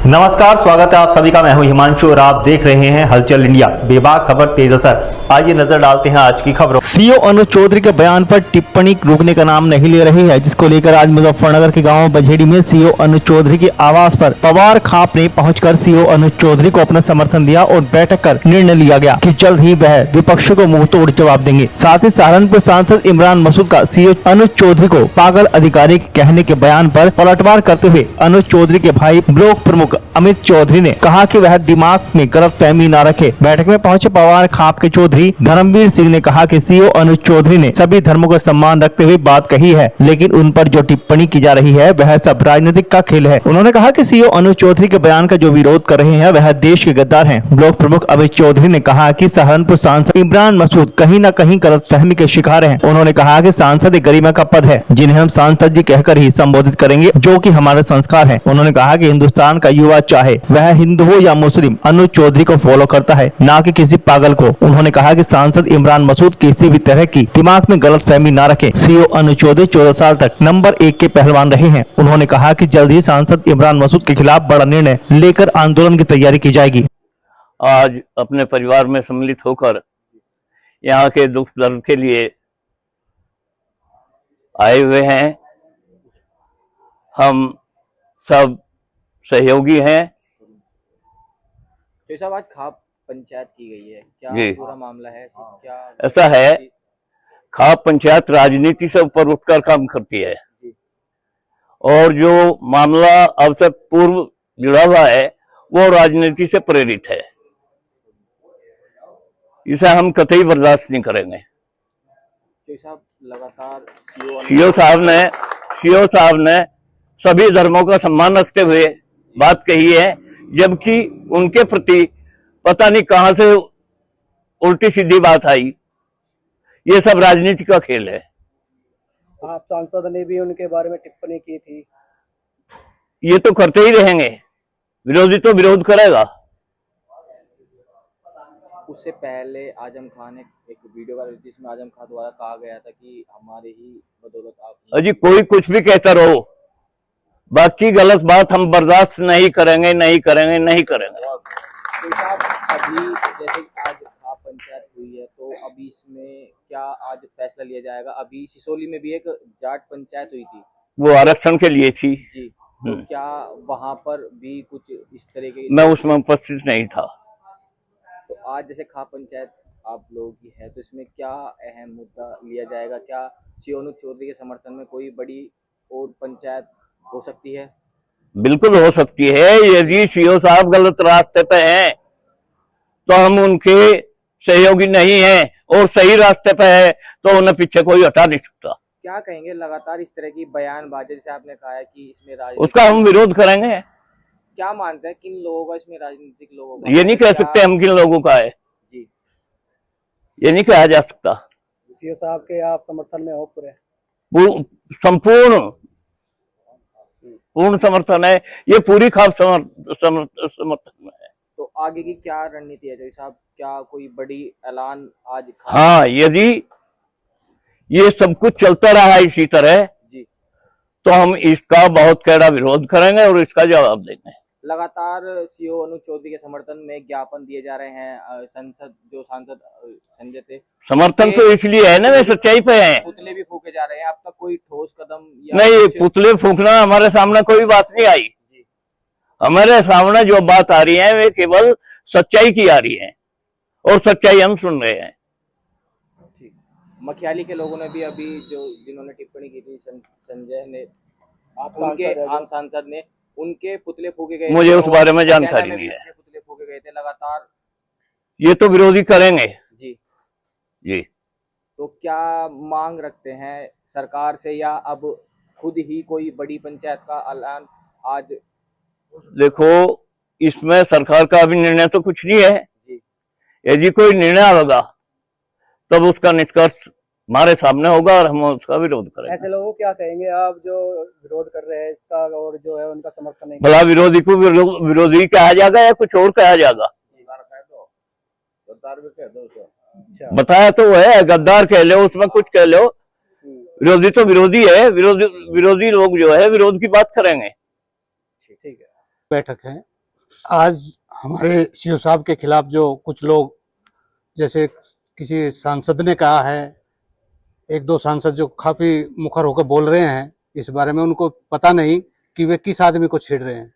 नमस्कार, स्वागत है आप सभी का। मैं हूं हिमांशु और आप देख रहे हैं हलचल इंडिया। बेबाक खबर तेज असर। आइए नजर डालते हैं आज की खबरों। सीओ अनुज चौधरी के बयान पर टिप्पणी रुकने का नाम नहीं ले रही है, जिसको लेकर आज मुजफ्फरनगर के गांव बझेड़ी में सीओ अनुज चौधरी के आवास पर पवार खाप ने पहुंचकर सीओ अनुज चौधरी को अपना समर्थन दिया और बैठक कर निर्णय लिया गया कि जल्द ही वह विपक्ष को मुंह तोड़ जवाब देंगे। साथ ही सहारनपुर सांसद इमरान मसूद का सीओ अनुज चौधरी को पागल अधिकारी के कहने के बयान पर पलटवार करते हुए अनुज चौधरी के भाई ब्लॉक प्रमुख अमित चौधरी ने कहा कि वह दिमाग में गलतफहमी न रखे। बैठक में पहुंचे पवार खाप के चौधरी धर्मवीर सिंह ने कहा कि सीओ अनुज चौधरी ने सभी धर्मों का सम्मान रखते हुए बात कही है, लेकिन उन पर जो टिप्पणी की जा रही है वह सब राजनीतिक का खेल है। उन्होंने कहा कि सीओ अनुज चौधरी के बयान का जो विरोध कर रहे हैं वह देश के गद्दार हैं। ब्लॉक प्रमुख अमित चौधरी ने कहा कि सहारनपुर सांसद इमरान मसूद कहीं न कहीं गलतफहमी के शिकार हैं। उन्होंने कहा कि सांसद एक गरिमा का पद है, जिन्हें हम सांसद जी कहकर ही संबोधित करेंगे, जो कि हमारे संस्कार है। उन्होंने कहा कि हिंदुस्तान का युवा चाहे वह हिंदू हो या मुस्लिम, अनुज चौधरी को फॉलो करता है, ना कि किसी पागल को। उन्होंने कहा कि सांसद इमरान मसूद किसी भी तरह की दिमाग में गलतफहमी ना रखे। सीओ अनुज चौधरी 14 साल तक नंबर 1 के पहलवान रहे हैं। उन्होंने कहा कि जल्द ही सांसद इमरान मसूद के खिलाफ बड़ा निर्णय लेकर आंदोलन की तैयारी की जाएगी। आज अपने परिवार में सम्मिलित होकर यहाँ के दुख दर्द के लिए आए हुए हैं। हम सब सहयोगी हैं। तो साहब, आज खाप पंचायत की गई है, क्या पूरा मामला है? क्या ऐसा है, खाप पंचायत राजनीति से ऊपर उठकर काम करती है और जो मामला अब से पूर्व जुड़ा हुआ है वो राजनीति से प्रेरित है। इसे हम कतई बर्दाश्त नहीं करेंगे। तो साहब, लगातार सीओ साहब ने सभी धर्मों का सम्मान रखते हुए बात कही है, जबकि उनके प्रति पता नहीं कहां से उल्टी सीधी बात आई। ये सब राजनीति का खेल है। आप सांसद ने भी उनके बारे में टिप्पणी की थी। ये तो करते ही रहेंगे, विरोधी तो विरोध करेगा। उससे पहले आजम खान ने एक वीडियो वायरल की, जिसमें आजम खान द्वारा कहा गया था कि हमारे ही बदौलत आप। अजी कोई कुछ भी कहता रहो, बाकी गलत बात हम बर्दाश्त नहीं करेंगे, नहीं करेंगे, नहीं करेंगे। तो साहब, अभी जैसे आज खाप पंचायत हुई है, तो अभी इसमें क्या आज फैसला लिया जाएगा? अभी सिसोली में भी एक जाट पंचायत हुई थी, वो आरक्षण के लिए थी जी। तो क्या वहां पर भी कुछ इस तरह के? मैं उसमें उपस्थित नहीं था। तो आज जैसे खाप पंचायत आप लोगों की है, तो इसमें क्या अहम मुद्दा लिया जाएगा? क्या सीओ अनुज चौधरी के समर्थन में कोई बड़ी और पंचायत हो सकती है? बिल्कुल हो सकती है। यदि सीओ साहब गलत रास्ते पे हैं तो हम उनके सहयोगी नहीं हैं, और सही रास्ते पे है तो उन्हें पीछे कोई हटा नहीं सकता। क्या कहेंगे, लगातार इस तरह की बयानबाजी, जैसे आपने कहा है कि इसमें उसका हम विरोध करेंगे। क्या मानते हैं किन लोगों का इसमें, राजनीतिक लोगों का? ये नहीं कह सकते हम किन लोगों का है जी, ये नहीं कहा जा सकता। सीओ साहब के आप समर्थन में हो पूरे? संपूर्ण पूर्ण समर्थन है। ये पूरी खाप समर्थन में है। तो आगे की क्या रणनीति है साहब? क्या कोई बड़ी ऐलान आज? हाँ, यदि ये सब कुछ चलता रहा इसी तरह जी, तो हम इसका बहुत कड़ा विरोध करेंगे और इसका जवाब देंगे। लगातार सीओ अनुज चौधरी के समर्थन में ज्ञापन दिए जा रहे हैं। सांसद संजय थे, समर्थन तो इसलिए है ना, वे सच्चाई पे हैं। पुतले भी फूके जा रहे हैं। अब तक कोई ठोस कदम या नहीं, पुतले फूकना हमारे सामने कोई बात नहीं आई। हमारे सामने जो बात आ रही है वे केवल सच्चाई की आ रही है और सच्चाई हम सुन रहे हैं। मखियाली के लोगों ने भी अभी जिन्होंने टिप्पणी की थी, संजय ने, उनके आम सांसद ने, उनके पुतले फूके गए। मुझे उस बारे में जानकारी नहीं है। पुतले फूके गए थे लगातार। ये तो विरोधी करेंगे जी जी। तो क्या मांग रखते हैं सरकार से, या अब खुद ही कोई बड़ी पंचायत का ऐलान आज? देखो, इसमें सरकार का अभी निर्णय तो कुछ नहीं है जी। यदि कोई निर्णय होगा तब उसका निष्कर्ष हमारे सामने होगा और हम उसका विरोध करेंगे। ऐसे लोगों क्या कहेंगे आप जो विरोध कर रहे हैं इसका, और जो है उनका समर्थन नहीं? भला विरोधी को विरोधी कहा जाएगा या कुछ और कहा जाएगा? बताया तो है, गद्दार कह लो, उसमें कुछ कह लो। विरोधी तो विरोधी है। विरोधी लोग जो है विरोध की बात करेंगे। ठीक है। बैठक है आज हमारे सीओ साहब के खिलाफ जो कुछ लोग, जैसे किसी सांसद ने कहा है, एक दो सांसद जो काफी मुखर होकर बोल रहे हैं इस बारे में, उनको पता नहीं कि वे किस आदमी को छेड़ रहे हैं।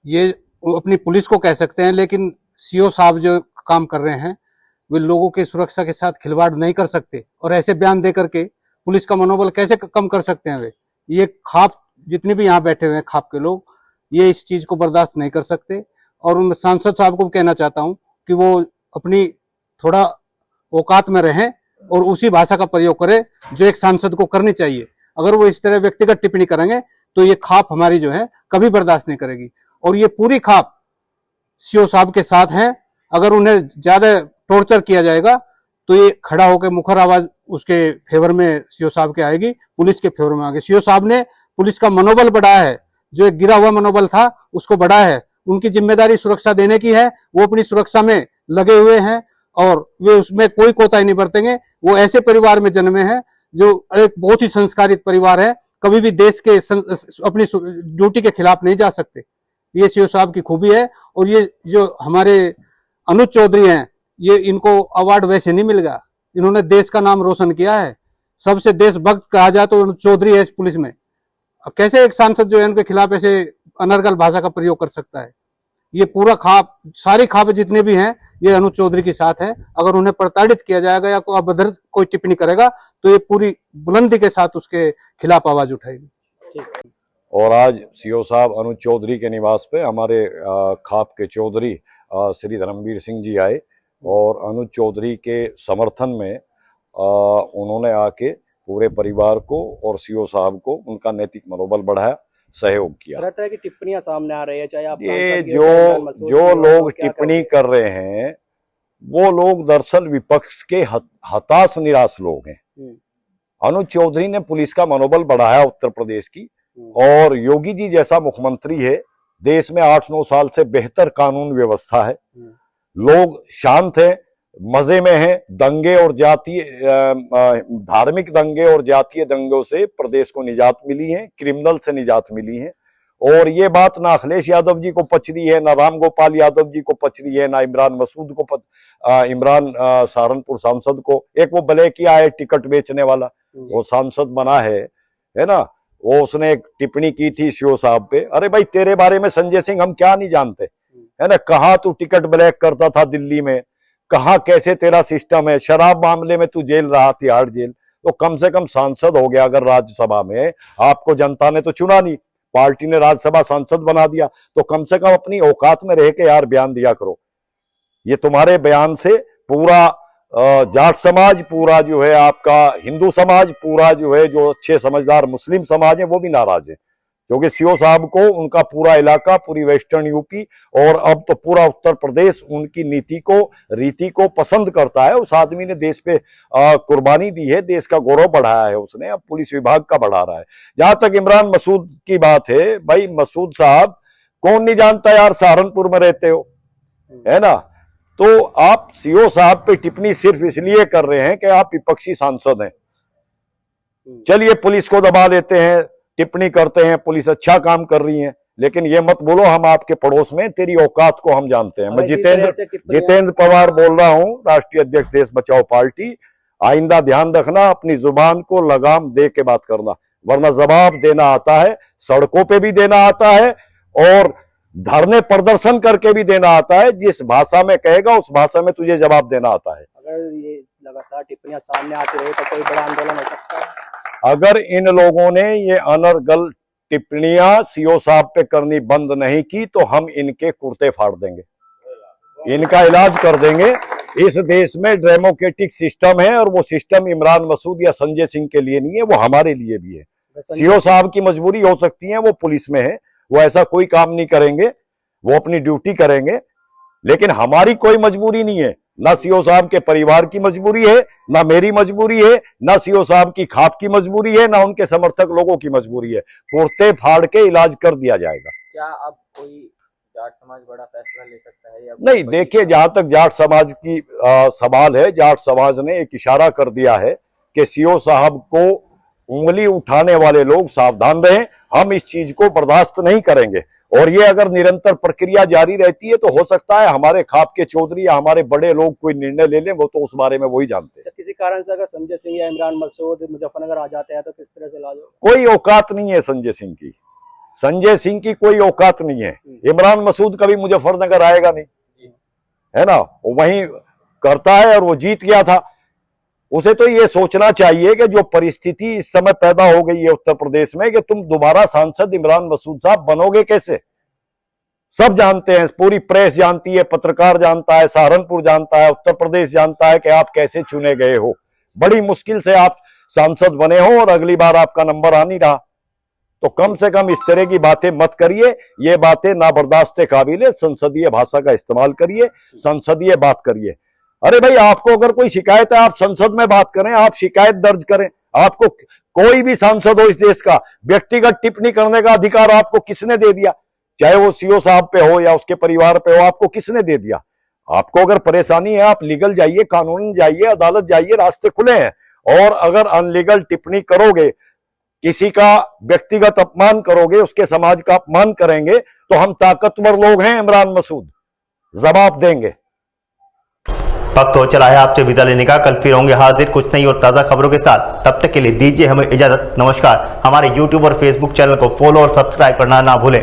ये वो अपनी पुलिस को कह सकते हैं, लेकिन सीओ साहब जो काम कर रहे हैं वे लोगों की सुरक्षा के साथ खिलवाड़ नहीं कर सकते, और ऐसे बयान दे करके पुलिस का मनोबल कैसे कम कर सकते हैं वे। ये खाप जितने भी यहाँ बैठे हुए हैं खाप के लोग, ये इस चीज को बर्दाश्त नहीं कर सकते। और उन सांसद साहब को कहना चाहता हूँ कि वो अपनी थोड़ा औकात में रहें और उसी भाषा का प्रयोग करें जो एक सांसद को करनी चाहिए। अगर वो इस तरह व्यक्तिगत टिप्पणी करेंगे तो ये खाप हमारी जो है कभी बर्दाश्त नहीं करेगी, और ये पूरी खाप सीओ साहब के साथ है। अगर उन्हें ज्यादा टॉर्चर किया जाएगा तो ये खड़ा होकर मुखर आवाज उसके फेवर में सीओ साहब के आएगी, पुलिस के फेवर में आगे। सीओ साहब ने पुलिस का मनोबल बढ़ाया है, जो एक गिरा हुआ मनोबल था उसको बढ़ाया है। उनकी जिम्मेदारी सुरक्षा देने की है, वो अपनी सुरक्षा में लगे हुए हैं और वे उसमें कोई कोताही नहीं बरतेंगे। वो ऐसे परिवार में जन्मे हैं जो एक बहुत ही संस्कारित परिवार है, कभी भी देश के अपनी ड्यूटी के खिलाफ नहीं जा सकते। ये सीओ साहब की खूबी है। और ये जो हमारे अनुज चौधरी हैं, ये इनको अवार्ड वैसे नहीं मिलेगा, इन्होंने देश का नाम रोशन किया है। सबसे देशभक्त कहा जाए तो अनुज चौधरी है इस पुलिस में। कैसे एक सांसद जो है उनके खिलाफ ऐसे अनर्गल भाषा का प्रयोग कर सकता है। ये पूरा खाप, सारी खाप जितने भी हैं ये अनुज चौधरी के साथ है। अगर उन्हें प्रताड़ित किया जाएगा या कोई अभद्र कोई टिप्पणी करेगा तो ये पूरी बुलंदी के साथ उसके खिलाफ आवाज उठाएगी। और आज सीओ साहब अनुज चौधरी के निवास पे हमारे खाप के चौधरी श्री धर्मवीर सिंह जी आए और अनुज चौधरी के समर्थन में उन्होंने आके पूरे परिवार को और सीओ साहब को उनका नैतिक मनोबल बढ़ाया, सहयोग किया। तरह तरह की टिप्पणियां सामने आ रही है, चाहे आप ये जो लोग टिप्पणी कर रहे हैं वो लोग दरअसल विपक्ष के हताश निराश लोग हैं। अनुज चौधरी ने पुलिस का मनोबल बढ़ाया उत्तर प्रदेश की, और योगी जी जैसा मुख्यमंत्री है, देश में 8-9 साल से बेहतर कानून व्यवस्था है, लोग शांत हैं, मजे में हैं। दंगे और जातीय धार्मिक दंगे और जातीय दंगों से प्रदेश को निजात मिली है, क्रिमिनल से निजात मिली है। और ये बात ना अखिलेश यादव जी को पच रही है, ना राम गोपाल यादव जी को पच रही है, ना इमरान मसूद को इमरान सहारनपुर सांसद को। एक वो ब्लैक किया है टिकट बेचने वाला, वो सांसद बना है ना, वो उसने एक टिप्पणी की थी सीओ साहब पे। अरे भाई तेरे बारे में संजय सिंह हम क्या नहीं जानते, है ना, कहाँ तू टिकट ब्लैक करता था दिल्ली में, कहाँ कैसे तेरा सिस्टम है, शराब मामले में तू जेल रहा, तिहाड़ जेल। तो कम से कम सांसद हो गया अगर राज्यसभा में, आपको जनता ने तो चुना नहीं, पार्टी ने राज्यसभा सांसद बना दिया, तो कम से कम अपनी औकात में रह के यार बयान दिया करो। ये तुम्हारे बयान से पूरा जाट समाज, पूरा जो है आपका हिंदू समाज, पूरा जो है जो अच्छे समझदार मुस्लिम समाज है वो भी नाराज है, क्योंकि सीओ साहब को उनका पूरा इलाका, पूरी वेस्टर्न यूपी और अब तो पूरा उत्तर प्रदेश उनकी नीति को, रीति को पसंद करता है। उस आदमी ने देश पे कुर्बानी दी है, देश का गौरव बढ़ाया है उसने, अब पुलिस विभाग का बढ़ा रहा है। जहां तक इमरान मसूद की बात है, भाई मसूद साहब कौन नहीं जानता यार, सहारनपुर में रहते हो, है ना। तो आप सीओ साहब पे टिप्पणी सिर्फ इसलिए कर रहे हैं कि आप विपक्षी सांसद हैं। चलिए पुलिस को दबा देते हैं, टिप्पणी करते हैं, पुलिस अच्छा काम कर रही है, लेकिन ये मत बोलो हम आपके पड़ोस में, तेरी औकात को हम जानते हैं। मैं जितेंद्र पवार बोल रहा हूं, राष्ट्रीय अध्यक्ष देश बचाओ पार्टी। आइंदा ध्यान रखना, अपनी जुबान को लगाम दे के बात करना, वरना जवाब देना आता है, सड़कों पे भी देना आता है और धरने प्रदर्शन करके भी देना आता है। जिस भाषा में कहेगा उस भाषा में तुझे जवाब देना आता है। अगर ये लगातार टिप्पणियां सामने आती रही तो कोई बड़ा आंदोलन हो सकता है। अगर इन लोगों ने ये अनर्गल टिप्पणियां सीओ साहब पे करनी बंद नहीं की तो हम इनके कुर्ते फाड़ देंगे, इनका इलाज कर देंगे। इस देश में डेमोक्रेटिक सिस्टम है और वो सिस्टम इमरान मसूद या संजय सिंह के लिए नहीं है, वो हमारे लिए भी है। सीओ साहब की मजबूरी हो सकती है, वो पुलिस में है, वो ऐसा कोई काम नहीं करेंगे, वो अपनी ड्यूटी करेंगे, लेकिन हमारी कोई मजबूरी नहीं है। ना सीओ साहब के परिवार की मजबूरी है, ना मेरी मजबूरी है, ना सीओ साहब की खाप की मजबूरी है, ना उनके समर्थक लोगों की मजबूरी है। कुर्ते फाड़ के इलाज कर दिया जाएगा। क्या अब कोई जाट समाज बड़ा फैसला ले सकता है या नहीं, देखिए जहां तक जाट समाज की सवाल है, जाट समाज ने एक इशारा कर दिया है कि सीओ साहब को उंगली उठाने वाले लोग सावधान रहें, हम इस चीज को बर्दाश्त नहीं करेंगे। और ये अगर निरंतर प्रक्रिया जारी रहती है तो हो सकता है हमारे खाप के चौधरी या हमारे बड़े लोग कोई निर्णय ले लें, वो तो उस बारे में वही जानते हैं। अच्छा, किसी कारण से अगर संजय सिंह या इमरान मसूद मुजफ्फरनगर आ जाते हैं तो किस तरह से इलाज होगा? कोई औकात नहीं है संजय सिंह की, संजय सिंह की कोई औकात नहीं है। इमरान मसूद कभी मुजफ्फरनगर आएगा नहीं, है ना, वो वहीं करता है और वो जीत गया था। उसे तो ये सोचना चाहिए कि जो परिस्थिति इस समय पैदा हो गई है उत्तर प्रदेश में कि तुम दोबारा सांसद इमरान मसूद साहब बनोगे कैसे। सब जानते हैं, पूरी प्रेस जानती है, पत्रकार जानता है, सहारनपुर जानता है, उत्तर प्रदेश जानता है कि आप कैसे चुने गए हो। बड़ी मुश्किल से आप सांसद बने हो और अगली बार आपका नंबर आ नहीं रहा। तो कम से कम इस तरह की बातें मत करिए, ये बातें ना बर्दाश्त काबिल है। संसदीय भाषा का इस्तेमाल करिए, संसदीय बात करिए। अरे भाई, आपको अगर कोई शिकायत है आप संसद में बात करें, आप शिकायत दर्ज करें। आपको कोई भी सांसद हो इस देश का, व्यक्तिगत टिप्पणी करने का अधिकार आपको किसने दे दिया? चाहे वो सीओ साहब पे हो या उसके परिवार पे हो, आपको किसने दे दिया? आपको अगर परेशानी है आप लीगल जाइए, कानून जाइए, अदालत जाइए, रास्ते खुले हैं। और अगर अनलीगल टिप्पणी करोगे, किसी का व्यक्तिगत अपमान करोगे, उसके समाज का अपमान करेंगे, तो हम ताकतवर लोग हैं इमरान मसूद, जवाब देंगे। वक्त हो चला है आपसे विदा लेने का। कल फिर होंगे हाजिर कुछ नई और ताज़ा खबरों के साथ। तब तक के लिए दीजिए हमें इजाजत। नमस्कार। हमारे YouTube और Facebook चैनल को फॉलो और सब्सक्राइब करना ना भूलें।